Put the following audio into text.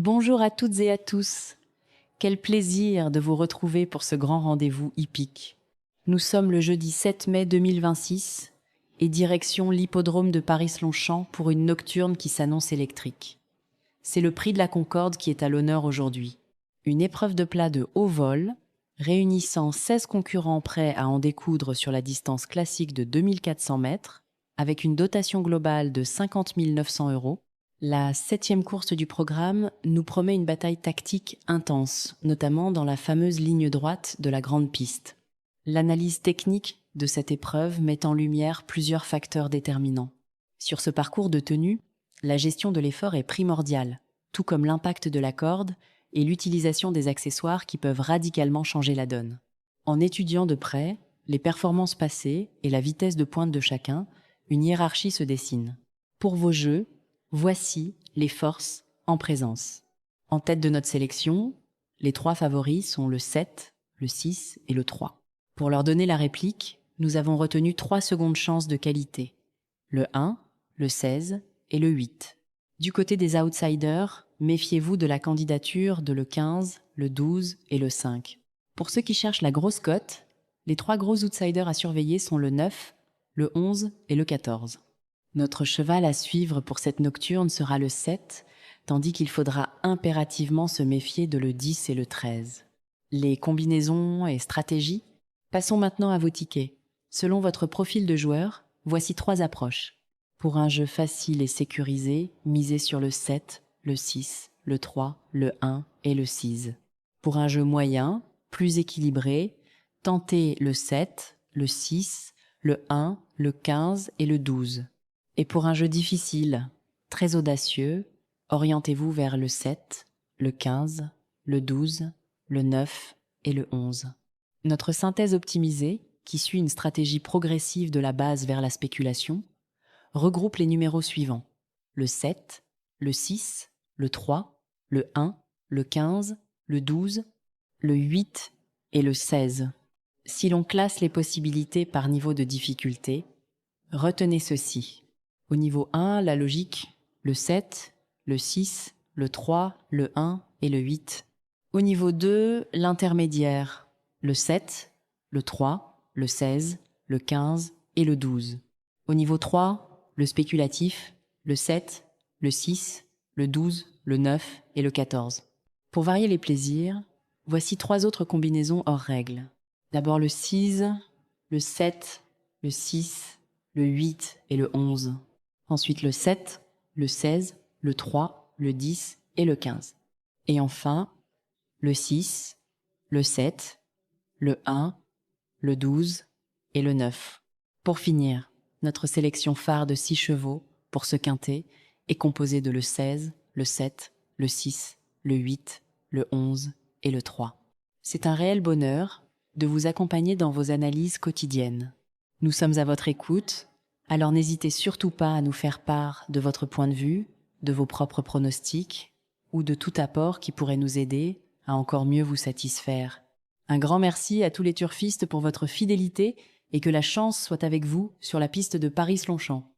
Bonjour à toutes et à tous. Quel plaisir de vous retrouver pour ce grand rendez-vous hippique. Nous sommes le jeudi 7 mai 2026 et direction l'hippodrome de Paris-Longchamp pour une nocturne qui s'annonce électrique. C'est le prix de la Concorde qui est à l'honneur aujourd'hui. Une épreuve de plat de haut vol, réunissant 16 concurrents prêts à en découdre sur la distance classique de 2400 mètres, avec une dotation globale de 50 900 €. La 7e course du programme nous promet une bataille tactique intense, notamment dans la fameuse ligne droite de la grande piste. L'analyse technique de cette épreuve met en lumière plusieurs facteurs déterminants. Sur ce parcours de tenue, la gestion de l'effort est primordiale, tout comme l'impact de la corde et l'utilisation des accessoires qui peuvent radicalement changer la donne. En étudiant de près les performances passées et la vitesse de pointe de chacun, une hiérarchie se dessine. Pour vos jeux, voici les forces en présence. En tête de notre sélection, les 3 favoris sont le 7, le 6 et le 3. Pour leur donner la réplique, nous avons retenu 3 secondes chances de qualité. Le 1, le 16 et le 8. Du côté des outsiders, méfiez-vous de la candidature de le 15, le 12 et le 5. Pour ceux qui cherchent la grosse cote, les 3 gros outsiders à surveiller sont le 9, le 11 et le 14. Notre cheval à suivre pour cette nocturne sera le 7, tandis qu'il faudra impérativement se méfier de le 10 et le 13. Les combinaisons et stratégies? Passons maintenant à vos tickets. Selon votre profil de joueur, voici 3 approches. Pour un jeu facile et sécurisé, misez sur le 7, le 6, le 3, le 1 et le 6. Pour un jeu moyen, plus équilibré, tentez le 7, le 6, le 1, le 15 et le 12. Et pour un jeu difficile, très audacieux, orientez-vous vers le 7, le 15, le 12, le 9 et le 11. Notre synthèse optimisée, qui suit une stratégie progressive de la base vers la spéculation, regroupe les numéros suivants: le 7, le 6, le 3, le 1, le 15, le 12, le 8 et le 16. Si l'on classe les possibilités par niveau de difficulté, retenez ceci. Au niveau 1, la logique, le 7, le 6, le 3, le 1 et le 8. Au niveau 2, l'intermédiaire, le 7, le 3, le 16, le 15 et le 12. Au niveau 3, le spéculatif, le 7, le 6, le 12, le 9 et le 14. Pour varier les plaisirs, voici 3 autres combinaisons hors règle. D'abord le 6, le 7, le 6, le 8 et le 11. Ensuite le 7, le 16, le 3, le 10 et le 15. Et enfin, le 6, le 7, le 1, le 12 et le 9. Pour finir, notre sélection phare de 6 chevaux pour ce quintet est composée de le 16, le 7, le 6, le 8, le 11 et le 3. C'est un réel bonheur de vous accompagner dans vos analyses quotidiennes. Nous sommes à votre écoute, alors n'hésitez surtout pas à nous faire part de votre point de vue, de vos propres pronostics ou de tout apport qui pourrait nous aider à encore mieux vous satisfaire. Un grand merci à tous les turfistes pour votre fidélité et que la chance soit avec vous sur la piste de Paris-Longchamp.